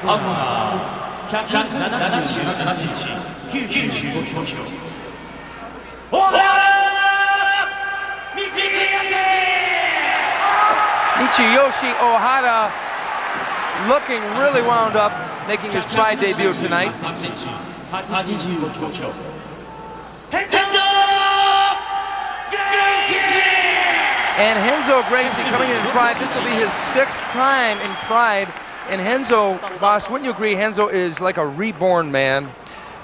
Michiyoshi Ohara looking really wound up, making his Pride debut tonight. And Renzo Gracie coming in Pride. This will be his 6th time in Pride. And Renzo, boss, wouldn't you agree Renzo is like a reborn man?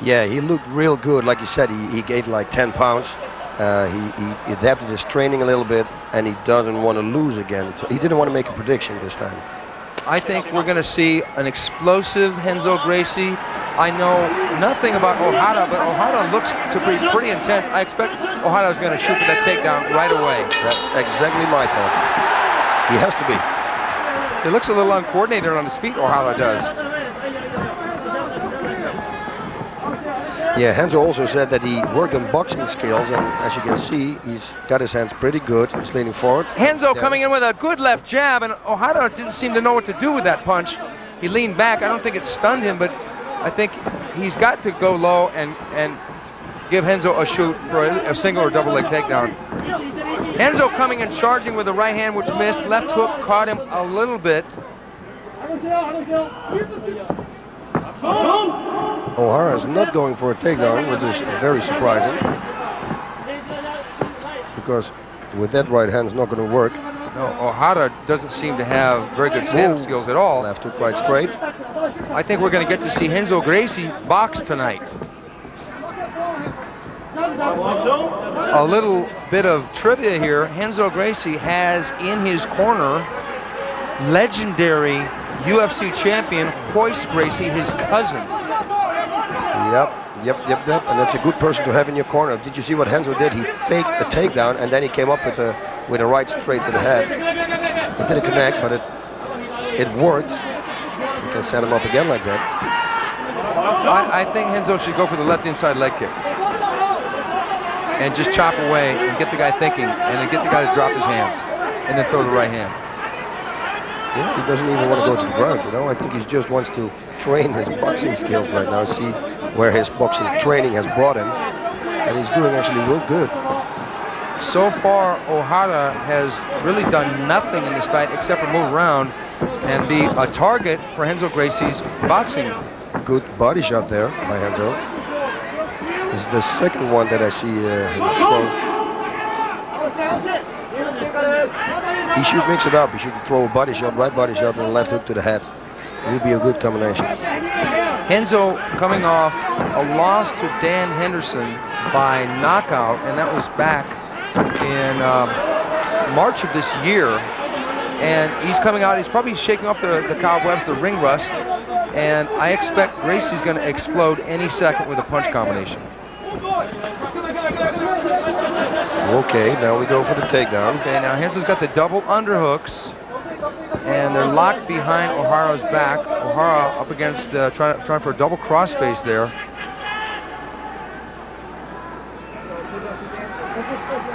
Yeah, he looked real good. Like you said, he gained like 10 pounds. He adapted his training a little bit, and he doesn't want to lose again. So he didn't want to make a prediction this time. I think we're going to see an explosive Renzo Gracie. I know nothing about Ohara, but Ohara looks to be pretty intense. I expect Ohara is going to shoot for that takedown right away. That's exactly my thought. He has to be. He looks a little uncoordinated on his feet, Ohara does. Yeah, Renzo also said that he worked on boxing skills, and as you can see, he's got his hands pretty good. He's leaning forward. Renzo coming in with a good left jab, and Ohara didn't seem to know what to do with that punch. He leaned back. I don't think it stunned him, but I think he's got to go low and give Renzo a shoot for a single or double leg takedown. Renzo coming and charging with the right hand, which missed. Left hook caught him a little bit. Ohara is not going for a takedown, which is very surprising, because with that right hand, it's not going to work. No, Ohara doesn't seem to have very good stand-up skills at all. Left hook quite straight. I think we're going to get to see Renzo Gracie box tonight. A little bit of trivia here. Renzo Gracie has in his corner legendary UFC champion Royce Gracie, his cousin. Yep. And that's a good person to have in your corner. Did you see what Renzo did? He faked the takedown, and then he came up with a right straight to the head. It didn't connect, but it worked. You can set him up again like that. I think Renzo should go for the left inside leg kick and just chop away and get the guy thinking, and then get the guy to drop his hands and then throw the right hand. Yeah, he doesn't even want to go to the ground, you know. I think he just wants to train his boxing skills right now, see where his boxing training has brought him, and he's doing actually real good. So far, Ohara has really done nothing in this fight except for move around and be a target for Renzo Gracie's boxing. Good body shot there by Renzo. This is the second one that I see him throw. He should mix it up. He should throw a body shot, right body shot, and a left hook to the head. It would be a good combination. Renzo coming off a loss to Dan Henderson by knockout, and that was back in March of this year. And he's coming out, he's probably shaking off the cobwebs, the ring rust, and I expect Gracie's going to explode any second with a punch combination. Okay, now we go for the takedown. Okay, now Renzo's got the double underhooks, and they're locked behind Ohara's back. Ohara up against, trying for a double crossface there.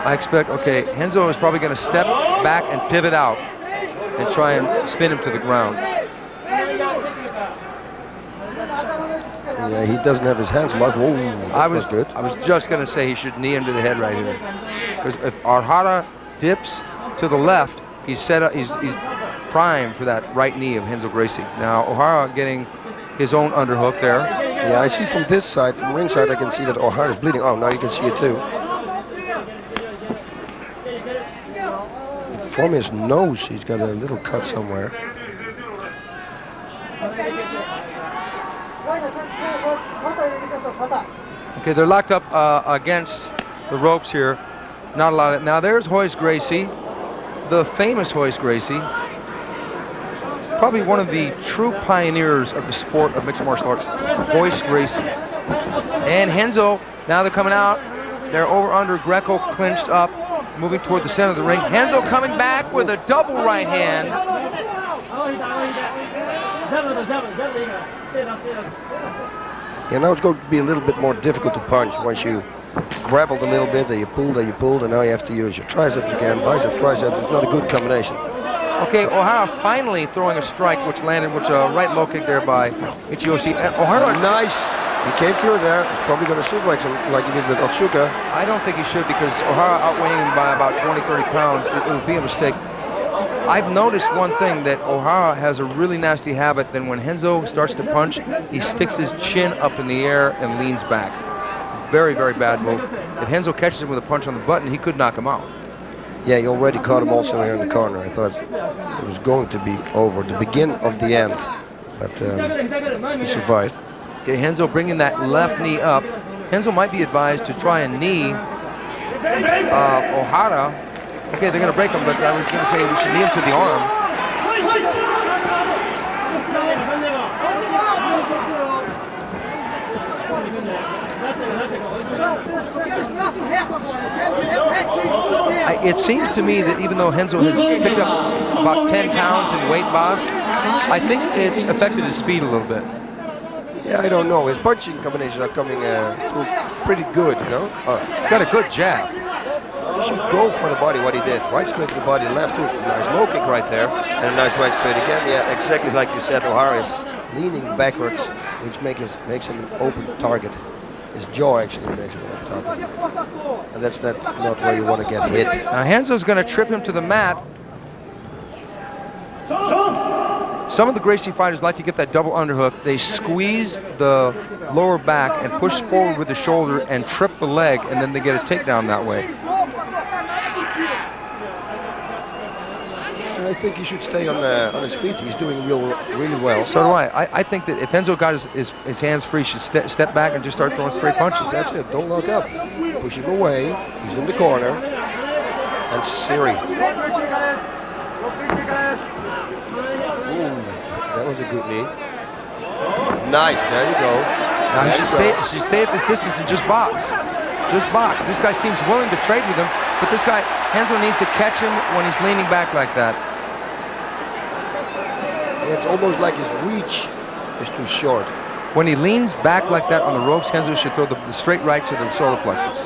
I expect, okay, Renzo is probably going to step back and pivot out and try and spin him to the ground. Yeah, he doesn't have his hands locked. Whoa, that was good. I was just going to say he should knee him to the head right here. Because if Ohara dips to the left, he's set up, he's primed for that right knee of Renzo Gracie. Now Ohara getting his own underhook there. Yeah, I see from this side, from ringside, I can see that Ohara is bleeding. Oh, now you can see it too. From his nose, he's got a little cut somewhere. Okay, they're locked up against the ropes here. Not a lot of, now there's Royce Gracie, the famous Royce Gracie. Probably one of the true pioneers of the sport of mixed martial arts, Royce Gracie. And Renzo, now they're coming out. They're over under, Greco clinched up, moving toward the center of the ring. Renzo coming back with a double right hand. Yeah, now it's going to be a little bit more difficult to punch once you grappled a little bit, and you pulled, and now you have to use your triceps again, biceps, triceps. It's not a good combination. Okay, Ohara finally throwing a strike, which landed, which a right low kick there by Michiyoshi. And Ohara, Nice. He came through there. He's probably going to suplex him like he did with Otsuka. I don't think he should, because Ohara outweighing him by about 20, 30 pounds, it would be a mistake. I've noticed one thing, that Ohara has a really nasty habit. Then when Renzo starts to punch, he sticks his chin up in the air and leans back. Very, very bad move. If Renzo catches him with a punch on the button, he could knock him out. Yeah, he already caught him also here in the corner. I thought it was going to be over, the begin of the end. But he survived. Okay, Renzo bringing that left knee up. Renzo might be advised to try and knee Ohara. Okay, they're going to break him, but I was going to say we should knee him to the arm. It seems to me that even though Renzo has picked up about 10 pounds in weight, Boss, I think it's affected his speed a little bit. Yeah, I don't know. His punching combinations are coming through pretty good, you know. He's got a good jab. He should go for the body, what he did. Right straight to the body, left hook, nice low kick right there. And a nice right straight again. Yeah, exactly like you said, Ohara is leaning backwards, which makes him an open target. His jaw actually makes him an open target. And that's not where you want to get hit. Now Renzo's going to trip him to the mat. Some of the Gracie fighters like to get that double underhook. They squeeze the lower back and push forward with the shoulder and trip the leg, and then they get a takedown that way. I think he should stay on his feet. He's doing really well. So do I. I think that if Renzo got his hands free, he should step back and just start throwing straight punches. That's it. Don't lock up. Push him away. He's in the corner. And Siri. That was a good knee. Nice, there you go. Now he should stay at this distance and just box. Just box. This guy seems willing to trade with him, but this guy, Renzo needs to catch him when he's leaning back like that. It's almost like his reach is too short. When he leans back like that on the ropes, Renzo should throw the straight right to the solar plexus.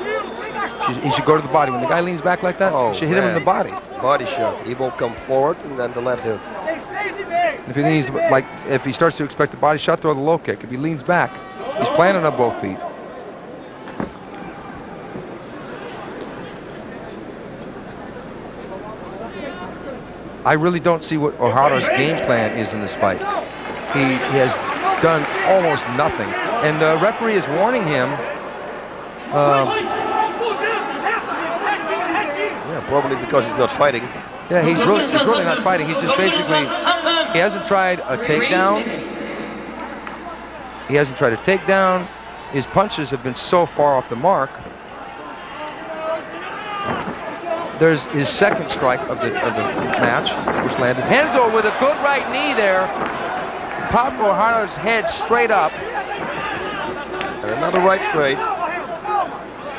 He should go to the body. When the guy leans back like that, he should hit him in the body. Body shot. He will come forward and then the left hook. If he leans, if he starts to expect the body shot, throw the low kick. If he leans back, he's planted on both feet. I really don't see what Ohara's game plan is in this fight. He has done almost nothing, and the referee is warning him. Yeah, probably because he's not fighting. Yeah, he's really not fighting. He's just basically, he hasn't tried a takedown. He hasn't tried a takedown. His punches have been so far off the mark. There's his second strike of the match, which landed. Renzo with a good right knee there. Popped Ohara's head straight up. And another right straight.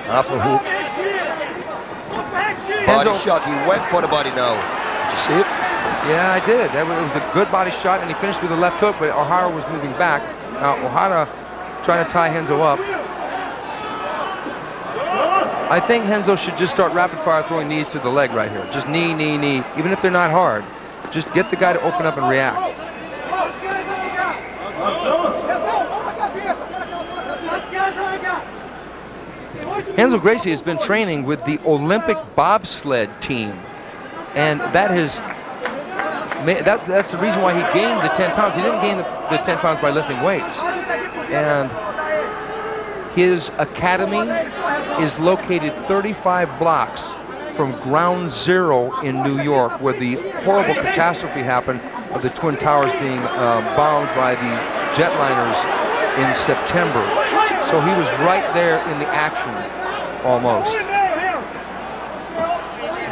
Half a hook. Body shot. He went for the body now. Did you see it? Yeah, I did. It was a good body shot, and he finished with a left hook, but Ohara was moving back. Now, Ohara trying to tie Renzo up. I think Renzo should just start rapid fire throwing knees to the leg right here. Just knee, knee, knee. Even if they're not hard, just get the guy to open up and react. Renzo Gracie has been training with the Olympic bobsled team, and that's the reason why he gained the 10 pounds. He didn't gain the 10 pounds by lifting weights. And his academy is located 35 blocks from ground zero in New York, where the horrible catastrophe happened of the Twin Towers being bombed by the jetliners in September. So he was right there in the action, almost.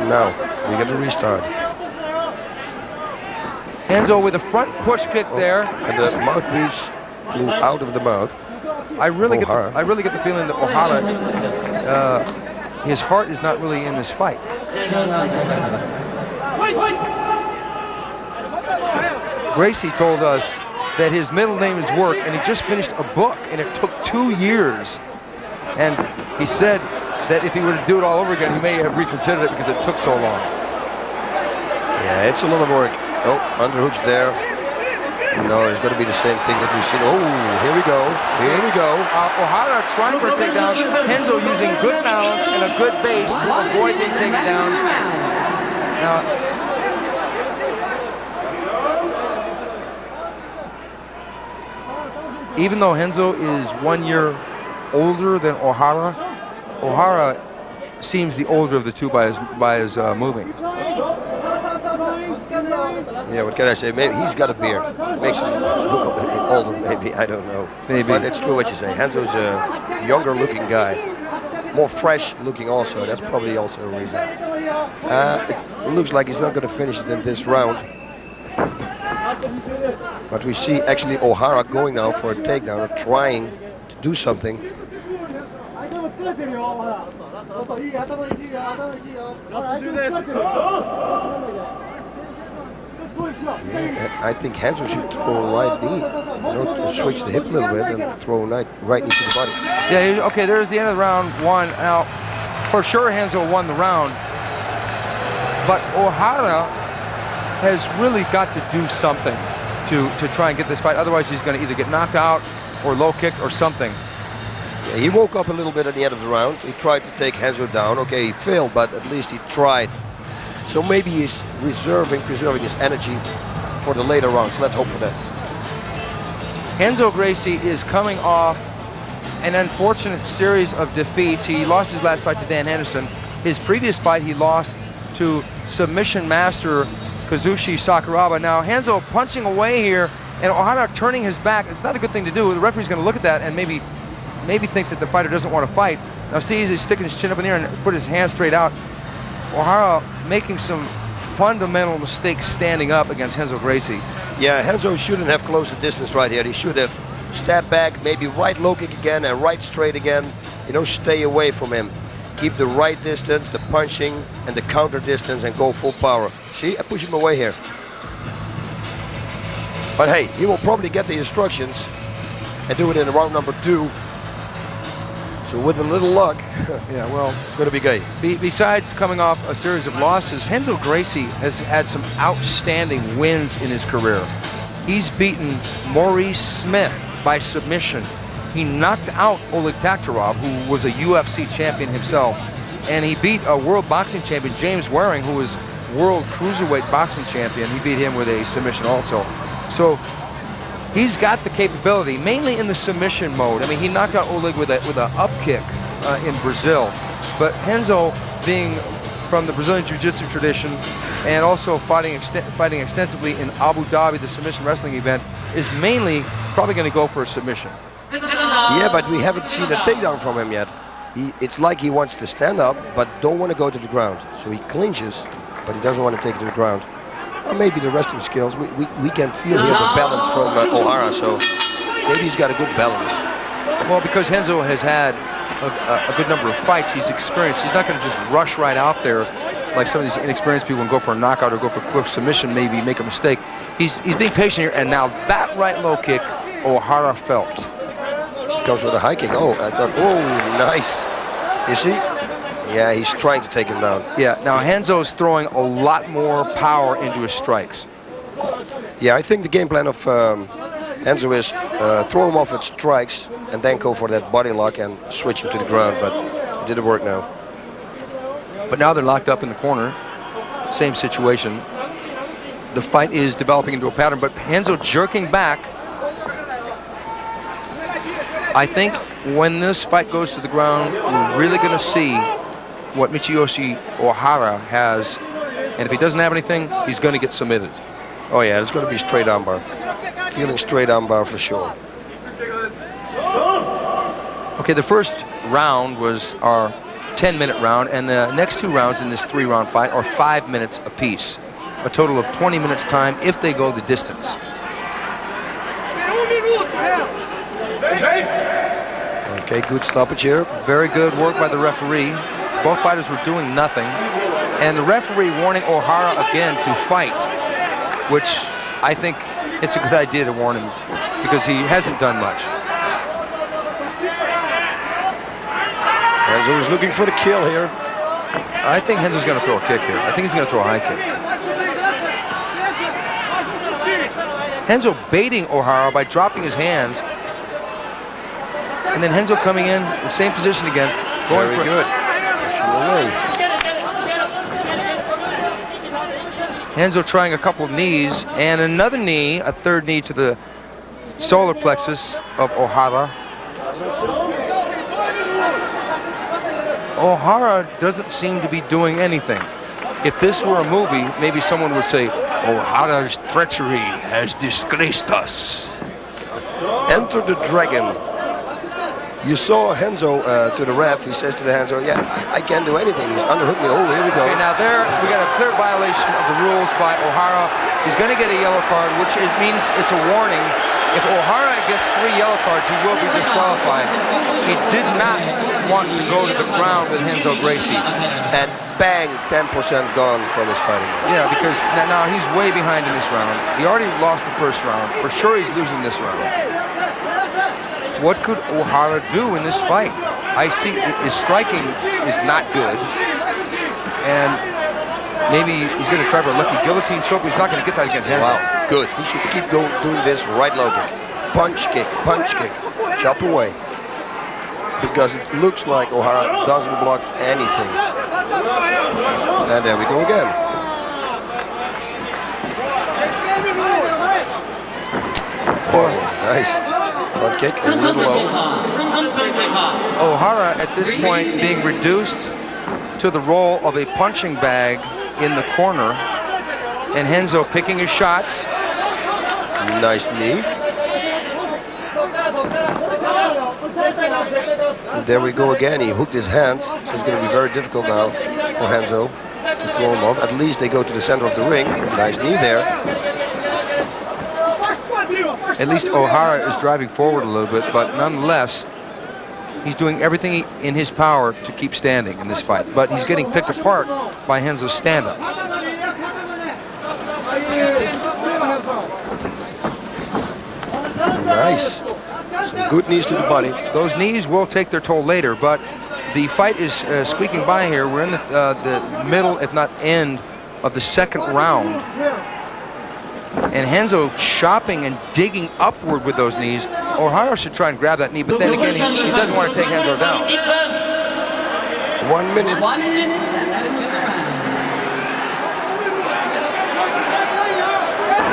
Now, we got to restart. Renzo with a front push kick there. And the mouthpiece flew out of the mouth. I really get the feeling that Ohara, his heart is not really in this fight. Gracie told us that his middle name is Work, and he just finished a book, and it took 2 years. And he said that if he were to do it all over again, he may have reconsidered it because it took so long. Yeah, it's a lot of work. Oh, underhooks there. No, it's going to be the same thing that we've seen. Oh, here we go. Here we go. Ohara trying for a takedown. Renzo using good balance and a good base to avoid being taken down. Now, even though Renzo is 1 year older than Ohara, Ohara seems the older of the two by his moving. Yeah, what can I say? Maybe he's got a beard. Makes him look a bit older, maybe. I don't know. Maybe. But it's true what you say. Renzo's a younger looking guy. More fresh looking also. That's probably also a reason. It looks like he's not going to finish it in this round. But we see actually Ohara going now for a takedown or trying to do something. Yeah, I think Renzo should throw a right knee. You know, to switch the hip a little bit and throw a right knee to the body. Yeah, okay, there's the end of round one. Now, for sure Renzo won the round, but Ohara has really got to do something to try and get this fight. Otherwise, he's going to either get knocked out or low kicked or something. Yeah, he woke up a little bit at the end of the round. He tried to take Renzo down. Okay, he failed, but at least he tried. So maybe he's preserving his energy for the later rounds. Let's hope for that. Renzo Gracie is coming off an unfortunate series of defeats. He lost his last fight to Dan Henderson. His previous fight he lost to submission master Kazushi Sakuraba. Now Renzo punching away here and Ohara turning his back. It's not a good thing to do. The referee's going to look at that and maybe think that the fighter doesn't want to fight. Now see, he's sticking his chin up in the air and put his hand straight out. Ohara making some fundamental mistakes standing up against Renzo Gracie. Yeah, Renzo shouldn't have closed the distance right here. He should have stepped back, maybe right low kick again and right straight again. You know, stay away from him. Keep the right distance, the punching and the counter distance and go full power. See, I push him away here. But hey, he will probably get the instructions and do it in round number 2. So with a little luck, yeah, well, it's going to be great. Besides coming off a series of losses, Renzo Gracie has had some outstanding wins in his career. He's beaten Maurice Smith by submission. He knocked out Oleg Taktarov, who was a UFC champion himself. And he beat a world boxing champion, James Waring, who was world cruiserweight boxing champion. He beat him with a submission also. So he's got the capability, mainly in the submission mode. I mean, he knocked out Oleg with a up kick in Brazil. But Renzo, being from the Brazilian Jiu-Jitsu tradition and also fighting extensively in Abu Dhabi, the submission wrestling event, is mainly probably going to go for a submission. Yeah, but we haven't seen a takedown from him yet. It's like he wants to stand up, but don't want to go to the ground. So he clinches, but he doesn't want to take it to the ground. Or maybe the wrestling skills. We can feel here the balance from Ohara, so maybe he's got a good balance. Well, because Renzo has had a good number of fights, he's experienced. He's not going to just rush right out there like some of these inexperienced people and go for a knockout or go for a quick submission, maybe make a mistake. He's being patient here, and now that right low kick, Ohara felt. Goes with a high kick. Oh, I thought, oh, nice. You see? Yeah, he's trying to take him down. Yeah, now Renzo's throwing a lot more power into his strikes. Yeah, I think the game plan of Renzo is throw him off with strikes and then go for that body lock and switch him to the ground, but it didn't work now. But now they're locked up in the corner. Same situation. The fight is developing into a pattern, but Renzo jerking back. I think when this fight goes to the ground, we're really going to see what Michiyoshi Ohara has. And if he doesn't have anything, he's going to get submitted. Oh yeah, it's going to be straight armbar. Feeling straight armbar for sure. Okay, the first round was our 10-minute round, and the next 2 rounds in this 3-round fight are 5 minutes apiece. A total of 20 minutes time if they go the distance. Okay, good stoppage here. Very good work by the referee. Both fighters were doing nothing. And the referee warning Ohara again to fight, which I think it's a good idea to warn him because he hasn't done much. Renzo is looking for the kill here. I think Renzo's going to throw a kick here. I think he's going to throw a high kick. Renzo baiting Ohara by dropping his hands. And then Renzo coming in, the same position again. Going Very for good. Pushing away. Renzo trying a couple of knees and another knee, a third knee to the solar plexus of Ohara. Ohara doesn't seem to be doing anything. If this were a movie, maybe someone would say, Ohara's treachery has disgraced us. Enter the dragon. You saw Renzo to the ref. He says to the Renzo, yeah, I can't do anything. He's underhooked me. Oh, here we go. Okay, now there we got a clear violation of the rules by Ohara. He's going to get a yellow card, which it means it's a warning. If Ohara gets 3 yellow cards, he will be disqualified. He did not want to go to the ground with Renzo Gracie. And bang, 10% gone from his fighting. Yeah, because now he's way behind in this round. He already lost the first round. For sure he's losing this round. What could Ohara do in this fight? I see his striking is not good. And maybe he's going to try for a lucky guillotine choke. He's not going to get that against Renzo. Wow, good. He should keep doing this right low kick. Punch kick, chop away. Because it looks like Ohara doesn't block anything. And there we go again. Oh, nice. Front kick, a little low. Ohara at this point being reduced to the role of a punching bag in the corner. And Renzo picking his shots. Nice knee. And there we go again. He hooked his hands, so it's going to be very difficult now for Renzo to throw him off. At least they go to the center of the ring. Nice knee there. At least Ohara is driving forward a little bit, but nonetheless, he's doing everything in his power to keep standing in this fight. But he's getting picked apart by Renzo's stand-up. Nice. Some good knees to the body. Those knees will take their toll later, but the fight is squeaking by here. We're in the middle, if not end, of the second round. And Renzo chopping and digging upward with those knees. Ohara should try and grab that knee, but then again, he doesn't want to take Renzo down. 1 minute. 1 minute left in the round.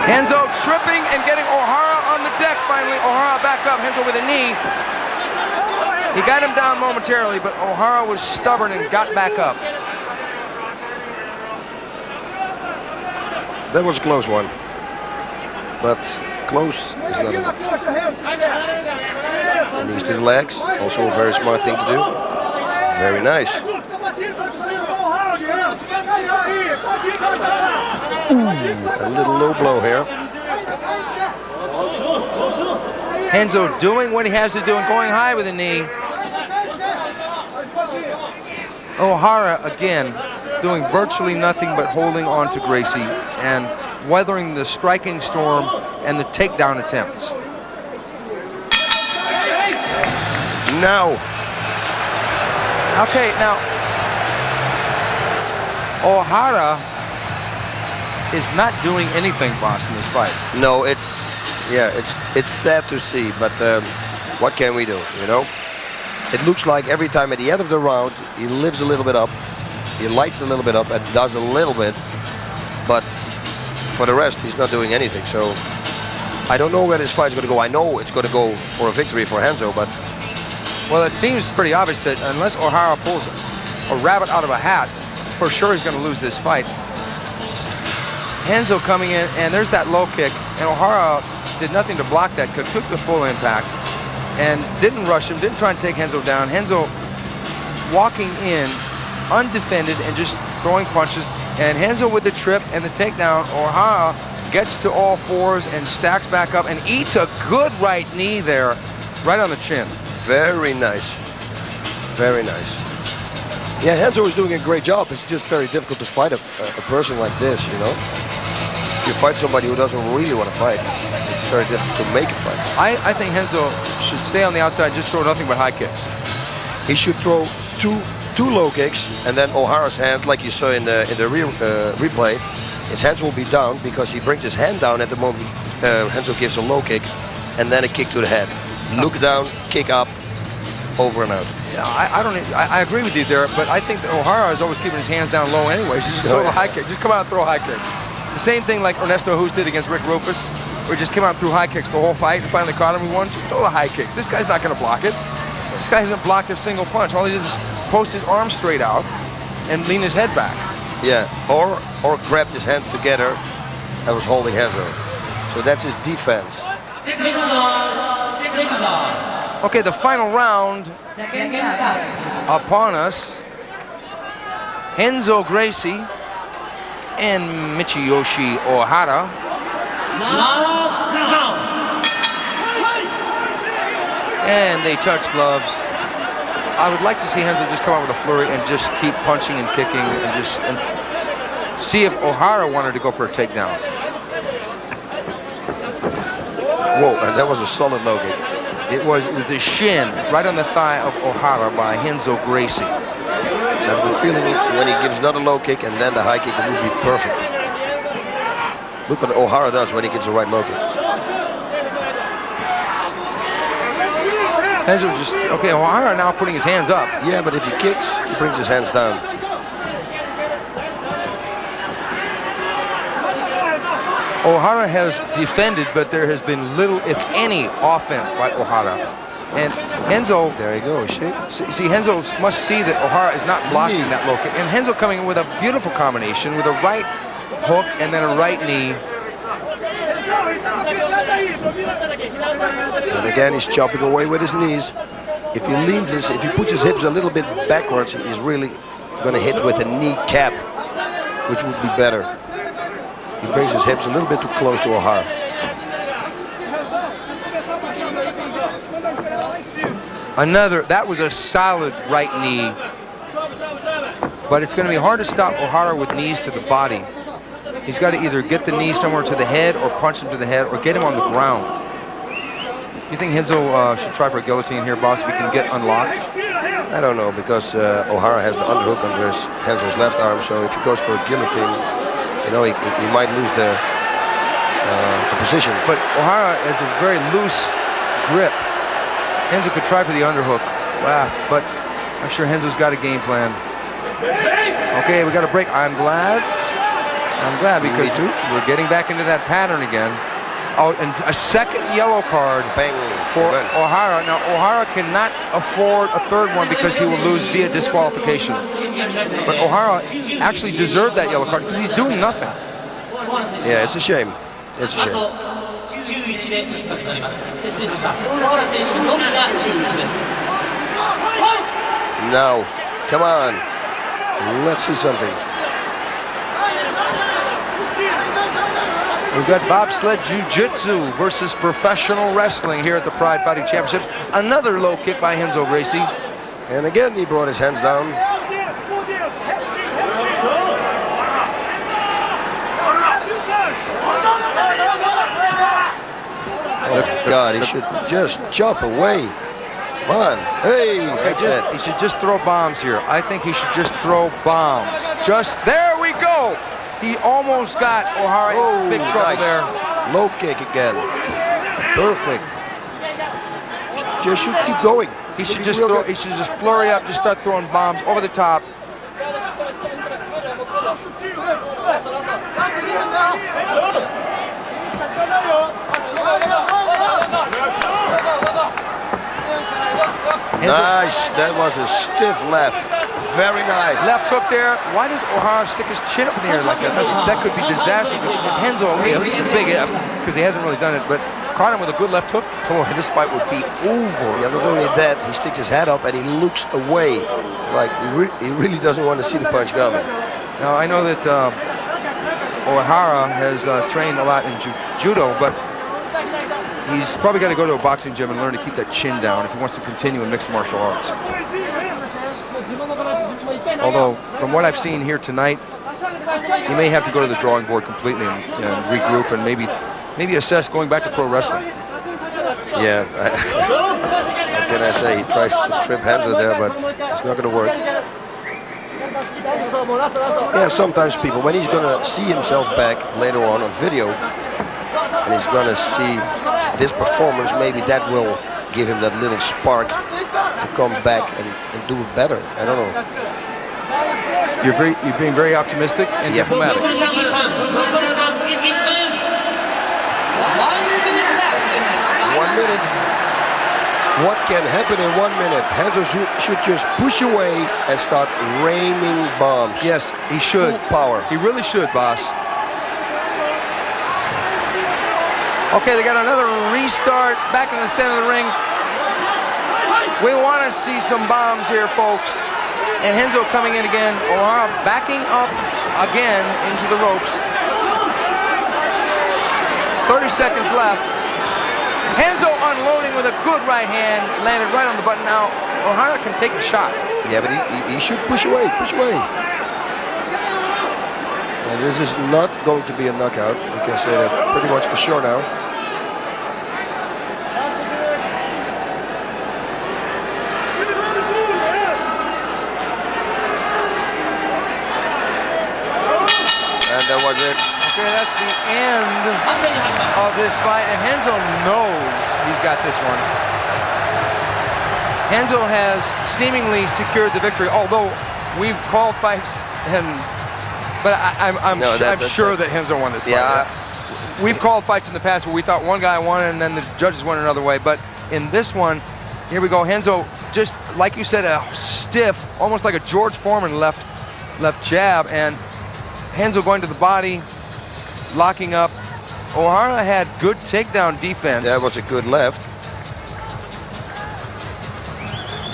Renzo tripping and getting Ohara on the deck. Finally, Ohara back up. Renzo with a knee. He got him down momentarily, but Ohara was stubborn and got back up. That was a close one. But close is not enough. Knees to the legs, also a very smart thing to do. Very nice. Ooh, a little low blow here. Renzo doing what he has to do and going high with a knee. Ohara again doing virtually nothing but holding on to Gracie and weathering the striking storm and the takedown attempts. Now. Okay, now Ohara is not doing anything, boss, in this fight. No, it's sad to see, but what can we do, you know? It looks like every time at the end of the round, he lives a little bit up, he lights a little bit up and does a little bit, but for the rest, he's not doing anything. So I don't know where this fight's going to go. I know it's going to go for a victory for Renzo, but... Well, it seems pretty obvious that unless Ohara pulls a rabbit out of a hat, for sure he's going to lose this fight. Renzo coming in, and there's that low kick, and Ohara did nothing to block that kick, took the full impact, and didn't rush him, didn't try and take Renzo down. Renzo walking in, undefended, and just throwing punches, and Renzo with the trip and the takedown. Ohara gets to all fours and stacks back up and eats a good right knee there, right on the chin. Very nice. Very nice. Yeah, Renzo is doing a great job. It's just very difficult to fight a person like this, you know? If you fight somebody who doesn't really want to fight, it's very difficult to make a fight. I think Renzo should stay on the outside, just throw nothing but high kicks. He should throw two low kicks, and then Ohara's hand, like you saw in the replay, his hands will be down because he brings his hand down at the moment Renzo gives a low kick and then a kick to the head. Look down, kick up, over and out. Yeah, I agree with you there, but I think that Ohara is always keeping his hands down low anyways. He's just throw a high kick. Just come out and throw a high kick. The same thing like Ernesto Hoost did against Rick Rufus, where he just came out and threw high kicks the whole fight and finally caught him and won. Just throw a high kick. This guy's not going to block it. This guy hasn't blocked a single punch. All he did is post his arms straight out and lean his head back. Yeah, or grabbed his hands together and was holding Renzo. So that's his defense. Okay, the final round upon us. Renzo Gracie and Michiyoshi Ohara. And they touch gloves. I would like to see Renzo just come out with a flurry and just keep punching and kicking and see if Ohara wanted to go for a takedown. Whoa, and that was a solid low kick. It was the shin right on the thigh of Ohara by Renzo Gracie. I have the feeling when he gives another low kick and then the high kick, it would be perfect. Look what Ohara does when he gives the right low kick. Renzo just, okay, Ohara now putting his hands up. Yeah, but if he kicks, he brings his hands down. Ohara has defended, but there has been little, if any, offense by Ohara. And Renzo, there you go, see, Renzo must see that Ohara is not blocking that low kick. And Renzo coming in with a beautiful combination with a right hook and then a right knee. And again, he's chopping away with his knees. If he leans his, if he puts his hips a little bit backwards, he's really going to hit with a knee cap, which would be better. He brings his hips a little bit too close to Ohara. That was a solid right knee. But it's going to be hard to stop Ohara with knees to the body. He's got to either get the knee somewhere to the head or punch him to the head or get him on the ground. Do you think Renzo should try for a guillotine here, boss, if he can get unlocked? I don't know, because Ohara has the underhook under Renzo's left arm, so if he goes for a guillotine, you know, he might lose the position. But Ohara has a very loose grip. Renzo could try for the underhook. Wow, but I'm sure Renzo's got a game plan. Okay, we got a break. I'm glad because we're getting back into that pattern again. Oh, and a second yellow card for Ohara. Now, Ohara cannot afford a third one because he will lose via disqualification. But Ohara actually deserved that yellow card because he's doing nothing. Yeah, it's a shame. It's a shame. Now, come on. Let's see something. We've got bobsled jiu-jitsu versus professional wrestling here at the Pride Fighting Championship. Another low kick by Renzo Gracie. And again, he brought his hands down. Oh God, he should just chop away. Come on. Hey, that's it. He should just throw bombs here. I think he should just throw bombs. There we go. He almost got Ohara in big trouble there. Low kick again. Perfect. Just should keep going. He should just flurry up, just start throwing bombs over the top. Nice. That was a stiff left. Very nice. Left hook there. Why does Ohara stick his chin up in the air like that? That could be disastrous. Renzo, it's a big F because he hasn't really done it, but caught him with a good left hook. Boy, this fight would be over. Yeah, not only that, he sticks his head up and he looks away. Like he really doesn't want to see the punch coming. Now, I know that Ohara has trained a lot in judo, but he's probably got to go to a boxing gym and learn to keep that chin down if he wants to continue in mixed martial arts. Although, from what I've seen here tonight, he may have to go to the drawing board completely and regroup and maybe assess going back to pro wrestling. Yeah, what can I say? He tries to trip Renzo there, but it's not going to work. Yeah, sometimes people, when he's gonna see himself back later on video, and he's gonna see this performance, maybe that will give him that little spark to come back and do it better. I don't know. You're being very optimistic and diplomatic. 1 minute left in this fight. 1 minute. What can happen in 1 minute? Renzo should just push away and start raining bombs. Yes, he should. Full power. He really should, boss. Okay, they got another restart back in the center of the ring. We want to see some bombs here, folks. And Renzo coming in again. Ohara backing up again into the ropes. 30 seconds left. Renzo unloading with a good right hand, landed right on the button. Now, Ohara can take the shot. Yeah, but he should push away, push away. And this is not going to be a knockout. We can say that pretty much for sure now. And that was it. Okay, that's the end of this fight, and Renzo knows he's got this one. Renzo has seemingly secured the victory, although we've called fights, but I'm sure that Renzo won this fight. Yeah. We've called fights in the past where we thought one guy won and then the judges went another way, but in this one, here we go. Renzo, just like you said, a stiff, almost like a George Foreman left jab, and Renzo going to the body, locking up. Ohara had good takedown defense. That was a good left.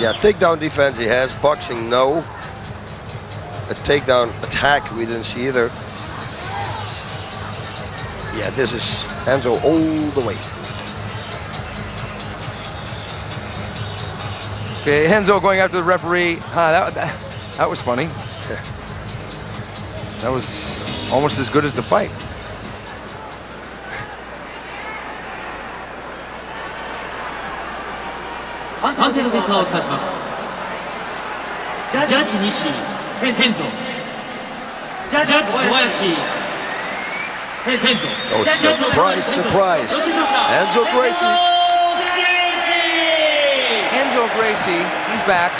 Yeah, takedown defense he has. Boxing, no. A takedown attack we didn't see either. Yeah, this is Renzo all the way. Okay, Renzo going after the referee. That was funny. That was almost as good as the fight. Oh, surprise, surprise. Renzo Gracie. Renzo Gracie, he's back.